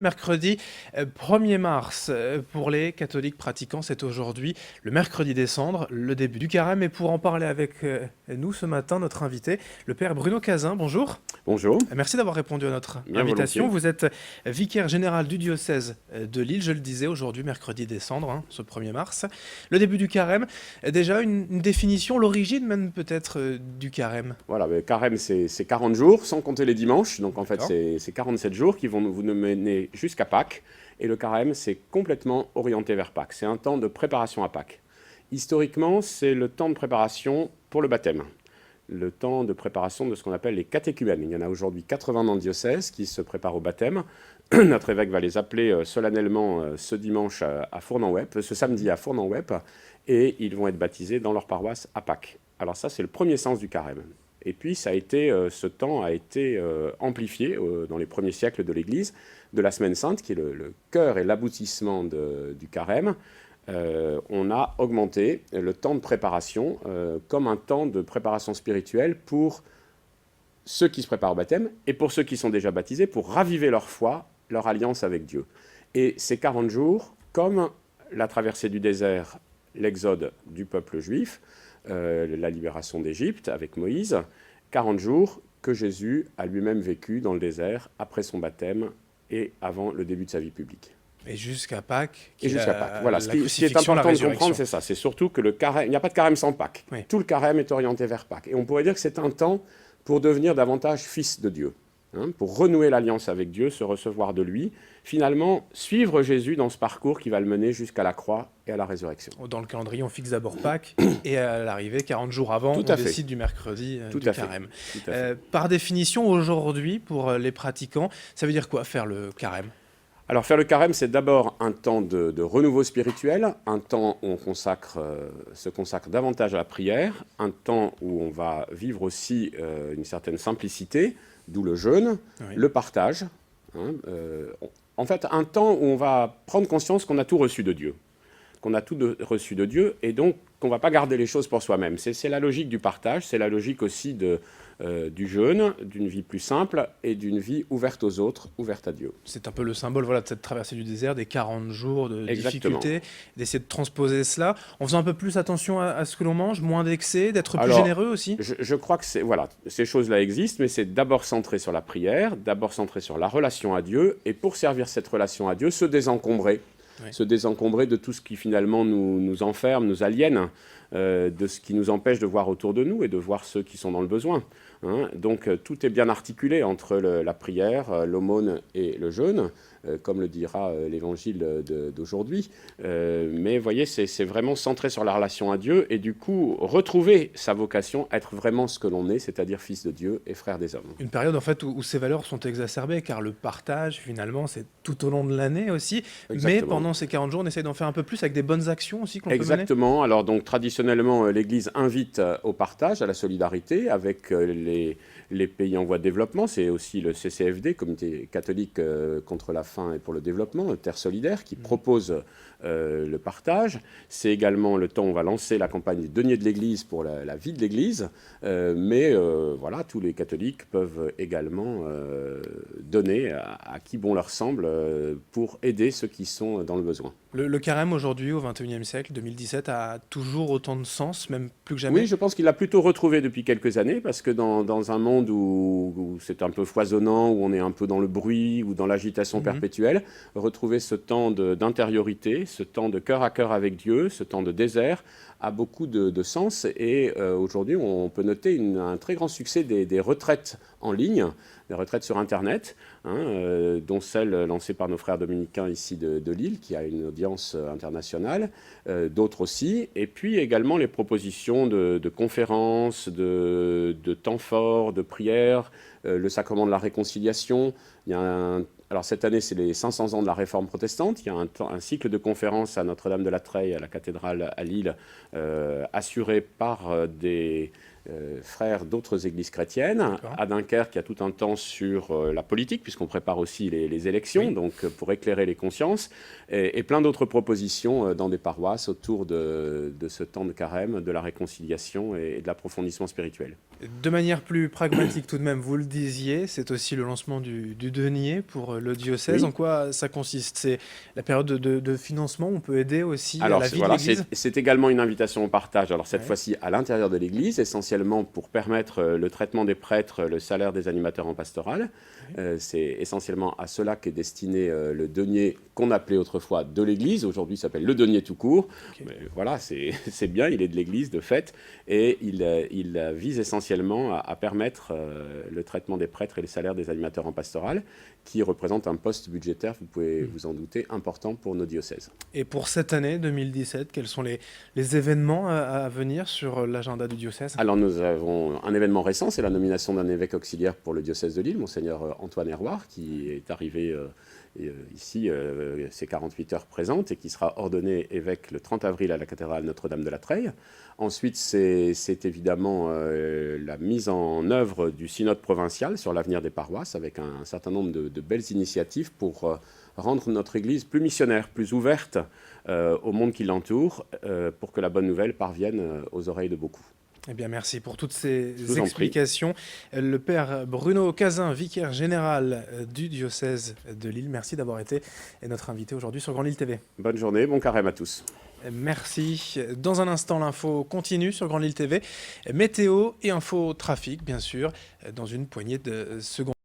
Mercredi 1er mars, pour les catholiques pratiquants, c'est aujourd'hui le mercredi des cendres, le début du carême. Et pour en parler avec nous ce matin, notre invité, le père Bruno Cazin. Bonjour. Bonjour, Merci d'avoir répondu à notre bien invitation. volontiers. Vous êtes vicaire général du diocèse de Lille, je le disais, aujourd'hui, mercredi des cendres, ce 1er mars. Le début du carême, déjà une définition, l'origine même peut-être du carême. Voilà, le carême, c'est 40 jours, sans compter les dimanches. Donc en fait, D'accord. c'est 47 jours qui vont vous nous mener jusqu'à Pâques. Et le carême, c'est complètement orienté vers Pâques. C'est un temps de préparation à Pâques. Historiquement, c'est le temps de préparation pour le baptême. Le temps de préparation de ce qu'on appelle les catéchumènes. Il y en a aujourd'hui 80 dans le diocèse qui se préparent au baptême. Notre évêque va les appeler solennellement ce dimanche à Fournan-Wep, ce samedi à Fournan-Wep, et ils vont être baptisés dans leur paroisse à Pâques. Alors ça, c'est le premier sens du carême. Et puis, ce temps a été amplifié dans les premiers siècles de l'Église, de la Semaine Sainte, qui est le cœur et l'aboutissement du carême. On a augmenté le temps de préparation comme un temps de préparation spirituelle pour ceux qui se préparent au baptême et pour ceux qui sont déjà baptisés, pour raviver leur foi, leur alliance avec Dieu. Et ces 40 jours, comme la traversée du désert, l'exode du peuple juif, la libération d'Égypte avec Moïse, 40 jours que Jésus a lui-même vécu dans le désert après son baptême et avant le début de sa vie publique. Et jusqu'à Pâques, Et jusqu'à Pâques. Voilà, ce qui est crucifixion, la important de résurrection. comprendre, c'est ça. C'est surtout que le carême, il n'y a pas de carême sans Pâques. Oui. Tout le carême est orienté vers Pâques. Et on pourrait dire que c'est un temps pour devenir davantage fils de Dieu, pour renouer l'alliance avec Dieu, se recevoir de lui, finalement suivre Jésus dans ce parcours qui va le mener jusqu'à la croix et à la résurrection. Dans le calendrier, on fixe d'abord Pâques et à l'arrivée, 40 jours avant, Tout on à fait. décide du mercredi Tout du à fait. carême. Tout à fait. Par définition, aujourd'hui, pour les pratiquants, ça veut dire quoi faire le carême? Alors faire le carême, c'est d'abord un temps de renouveau spirituel, un temps où on se consacre davantage à la prière, un temps où on va vivre aussi une certaine simplicité, d'où le jeûne, Oui. le partage. En fait, un temps où on va prendre conscience qu'on a tout reçu de Dieu, reçu de Dieu, et donc qu'on ne va pas garder les choses pour soi-même. C'est la logique du partage, c'est la logique aussi du jeûne, d'une vie plus simple et d'une vie ouverte aux autres, ouverte à Dieu. C'est un peu le symbole de cette traversée du désert, des 40 jours de Exactement. difficulté, d'essayer de transposer cela, en faisant un peu plus attention à ce que l'on mange, moins d'excès, d'être plus Alors, généreux aussi. Je crois que ces choses-là existent, mais c'est d'abord centré sur la prière, d'abord centré sur la relation à Dieu, et pour servir cette relation à Dieu, se désencombrer. Oui. Se désencombrer de tout ce qui finalement nous enferme, nous aliène, de ce qui nous empêche de voir autour de nous et de voir ceux qui sont dans le besoin. Donc tout est bien articulé entre la prière, l'aumône et le jeûne, comme le dira l'évangile d'aujourd'hui. Mais vous voyez, c'est vraiment centré sur la relation à Dieu et du coup retrouver sa vocation, être vraiment ce que l'on est, c'est-à-dire fils de Dieu et frère des hommes. Une période en fait où ces valeurs sont exacerbées, car le partage, finalement, c'est tout au long de l'année aussi. Exactement. Mais pendant ces 40 jours, on essaye d'en faire un peu plus avec des bonnes actions aussi qu'on peut mener. Exactement. Alors donc traditionnellement, l'Église invite au partage, à la solidarité avec les pays en voie de développement. C'est aussi le CCFD, Comité catholique contre la faim et pour le développement, Terre solidaire, qui propose le partage. C'est également le temps où on va lancer la campagne du denier de l'Église pour la vie de l'Église. Mais voilà, tous les catholiques peuvent également donner à qui bon leur semble pour aider ceux qui sont dans le besoin. Le carême aujourd'hui, au XXIe siècle, 2017, a toujours autant de sens, même plus que jamais. Oui, je pense qu'il l'a plutôt retrouvé depuis quelques années, parce que dans un monde où c'est un peu foisonnant, où on est un peu dans le bruit ou dans l'agitation perpétuelle, retrouver ce temps d'intériorité, ce temps de cœur à cœur avec Dieu, ce temps de désert, a beaucoup de sens. Et aujourd'hui, on peut noter un très grand succès des retraites en ligne, des retraites sur Internet, dont celle lancée par nos frères dominicains ici de Lille, qui a une audience internationale, d'autres aussi, et puis également les propositions de conférences, de temps forts, de prières, le sacrement de la réconciliation. Il y a alors cette année, c'est les 500 ans de la Réforme protestante. Il y a un cycle de conférences à Notre-Dame de la Treille, à la cathédrale à Lille, assuré par des frère d'autres églises chrétiennes. À Dunkerque, il y a tout un temps sur la politique, puisqu'on prépare aussi les élections, donc pour éclairer les consciences, et plein d'autres propositions dans des paroisses autour de ce temps de carême, de la réconciliation et de l'approfondissement spirituel. De manière plus pragmatique tout de même, vous le disiez, c'est aussi le lancement du denier pour le diocèse. En quoi ça consiste? C'est la période de financement, on peut aider aussi à la vie de l'Église? C'est également une invitation au partage, alors cette fois-ci à l'intérieur de l'Église, essentiellement pour permettre le traitement des prêtres, le salaire des animateurs en pastoral. C'est essentiellement à cela qu'est destiné le denier qu'on appelait autrefois de l'Église. Aujourd'hui, il s'appelle le denier tout court. Mais voilà, c'est bien, il est de l'Église de fait, et il vise essentiellement à permettre le traitement des prêtres et les salaires des animateurs en pastoral, qui représente un poste budgétaire, vous pouvez vous en douter, important pour nos diocèses. Et pour cette année 2017, quels sont les événements à venir sur l'agenda du diocèse? Alors nous avons un événement récent, c'est la nomination d'un évêque auxiliaire pour le diocèse de Lille, Monseigneur Antoine Herroir, qui est arrivé ici ces 48 heures présentes et qui sera ordonné évêque le 30 avril à la cathédrale Notre-Dame de la Treille. Ensuite, c'est évidemment la mise en œuvre du synode provincial sur l'avenir des paroisses, avec un certain nombre de belles initiatives pour rendre notre Église plus missionnaire, plus ouverte au monde qui l'entoure, pour que la bonne nouvelle parvienne aux oreilles de beaucoup. Eh bien, merci pour toutes ces explications. Le père Bruno Cazin, vicaire général du diocèse de Lille, merci d'avoir été notre invité aujourd'hui sur Grand Lille TV. Bonne journée, bon carême à tous. Merci. Dans un instant, l'info continue sur Grand Lille TV. Météo et info trafic, bien sûr, dans une poignée de secondes.